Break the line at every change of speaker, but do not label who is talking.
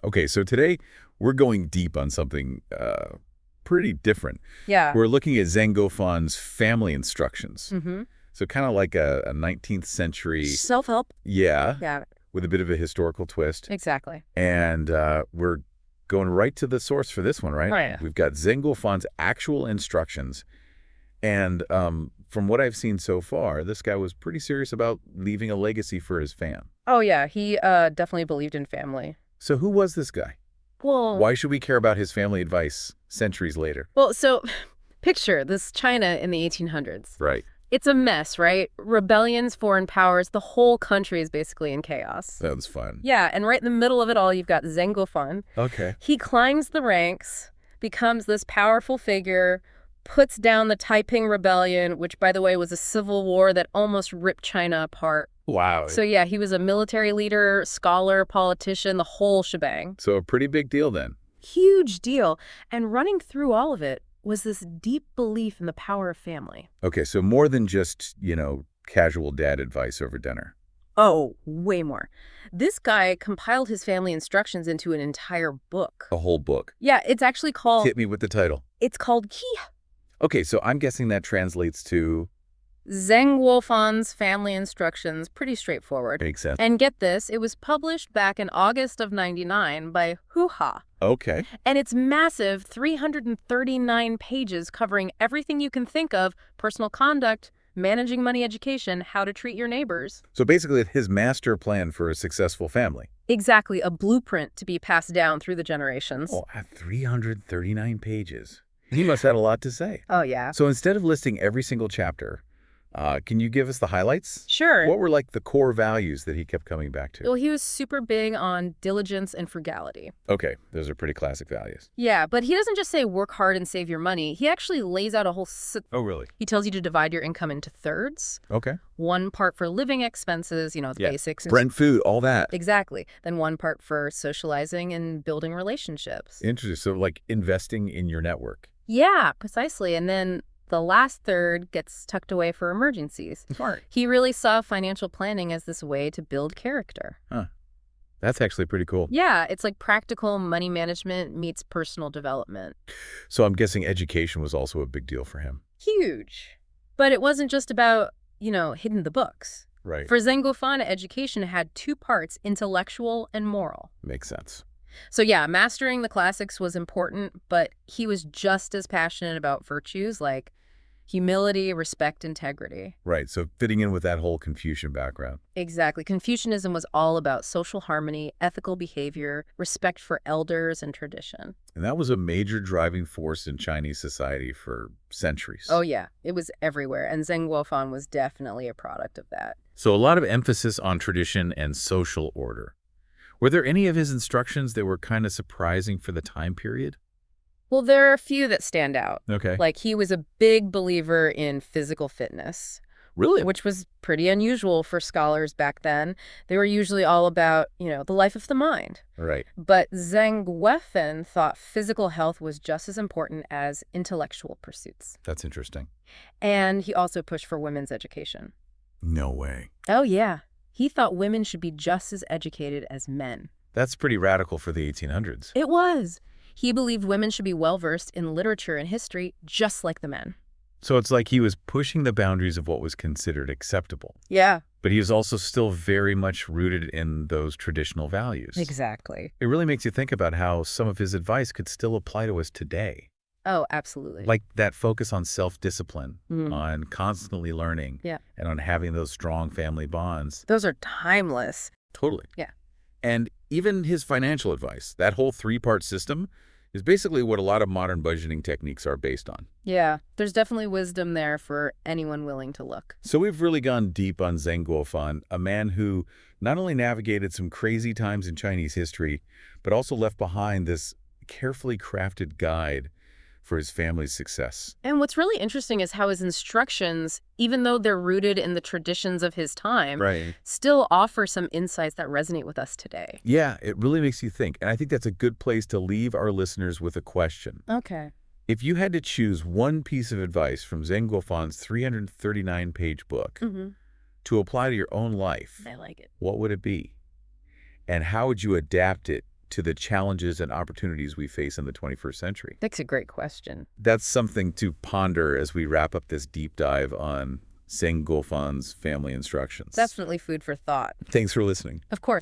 Okay, so today we're going deep on something pretty different.
Yeah.
We're looking at Zhang family instructions.
Mm-hmm.
So kind of like a 19th century...
Self-help.
Yeah,
Yeah,
with a bit of a historical twist.
exactly.
And we're going right to the source for this one, right?
Right.
We've got Zhang actual instructions. And from what I've seen so far, this guy was pretty serious about leaving a legacy for his fam.
Oh, yeah. He definitely believed in family.
So who was this guy?
Well,
Why should we care about his family advice centuries later?
well, so picture this China in the 1800s.
Right.
It's a mess, right? Rebellions, foreign powers, the whole country is basically in chaos.
Sounds fun.
Yeah, and right in the middle of it all, you've got Zhang Guofan.
Okay.
He climbs the ranks, becomes this powerful figure, puts down the Taiping Rebellion, which, by the way, was a civil war that almost ripped China apart.
Wow.
So yeah, he was a military leader, scholar, politician, the whole shebang.
So a pretty big deal then.
Huge deal. And running through all of it was this deep belief in the power of family.
Okay, so more than just, casual dad advice over dinner.
Oh, way more. This guy compiled his family instructions into an entire book.
A whole book.
Yeah, it's actually called...
Hit me with the title.
It's called Qi.
Okay, so I'm guessing that translates to...
Zhang Guofan's family instructions. Pretty straightforward.
Makes sense.
And get this, it was published back in August of '99 by Hoo-Ha.
Okay.
And it's massive, 339 pages covering everything you can think of: personal conduct, managing money, education, how to treat your neighbors.
So basically his master plan for a successful family.
Exactly, a blueprint to be passed down through the generations.
Oh, at 339 pages. He must have had a lot to say.
Oh, yeah.
So instead of listing every single chapter, can you give us the highlights?
Sure.
What were like the core values that he kept coming back to?
Well, he was super big on diligence and frugality.
Okay, those are pretty classic values.
Yeah, but he doesn't just say work hard and save your money. He actually lays out a whole...
Oh, really?
He tells you to divide your income into thirds.
Okay.
One part for living expenses, the basics.
Rent, food, all that.
Exactly. Then one part for socializing and building relationships.
Interesting. So like investing in your network.
Yeah, precisely. And then the last third gets tucked away for emergencies.
Smart.
He really saw financial planning as this way to build character.
Huh. That's actually pretty cool.
Yeah, it's like practical money management meets personal development.
So I'm guessing education was also a big deal for him.
Huge. But it wasn't just about, hidden the books.
Right.
For Zhang Guofan, education had two parts, intellectual and moral.
Makes sense.
So yeah, mastering the classics was important, but he was just as passionate about virtues like humility, respect, integrity.
Right, so fitting in with that whole Confucian background.
Exactly. Confucianism was all about social harmony, ethical behavior, respect for elders, and tradition.
And that was a major driving force in Chinese society for centuries.
Oh yeah, it was everywhere, and Zhang Guofan was definitely a product of that.
So a lot of emphasis on tradition and social order. Were there any of his instructions that were kind of surprising for the time period?
Well, there are a few that stand out.
Okay.
Like, he was a big believer in physical fitness.
Really?
Which was pretty unusual for scholars back then. They were usually all about, the life of the mind.
Right.
But Zhang Guofan thought physical health was just as important as intellectual pursuits.
That's interesting.
And he also pushed for women's education.
No way.
Oh, yeah. He thought women should be just as educated as men.
That's pretty radical for the 1800s.
It was. He believed women should be well-versed in literature and history, just like the men.
So it's like he was pushing the boundaries of what was considered acceptable.
Yeah.
But he was also still very much rooted in those traditional values.
Exactly.
It really makes you think about how some of his advice could still apply to us today.
Oh, absolutely.
Like that focus on self-discipline, on constantly learning, and on having those strong family bonds.
Those are timeless.
Totally.
Yeah.
And even his financial advice, that whole three-part system, is basically what a lot of modern budgeting techniques are based on.
Yeah, there's definitely wisdom there for anyone willing to look.
So we've really gone deep on Zhang Guofan, a man who not only navigated some crazy times in Chinese history, but also left behind this carefully crafted guide for his family's success.
And what's really interesting is how his instructions, even though they're rooted in the traditions of his time, still offer some insights that resonate with us today.
Yeah, it really makes you think. And I think that's a good place to leave our listeners with a question.
Okay.
If you had to choose one piece of advice from Zhang Guofan's 339-page book to apply to your own life,
I like it.
what would it be? And how would you adapt it to the challenges and opportunities we face in the 21st century?
That's a great question.
That's something to ponder as we wrap up this deep dive on曾国藩family instructions.
Definitely food for thought.
Thanks for listening.
Of course.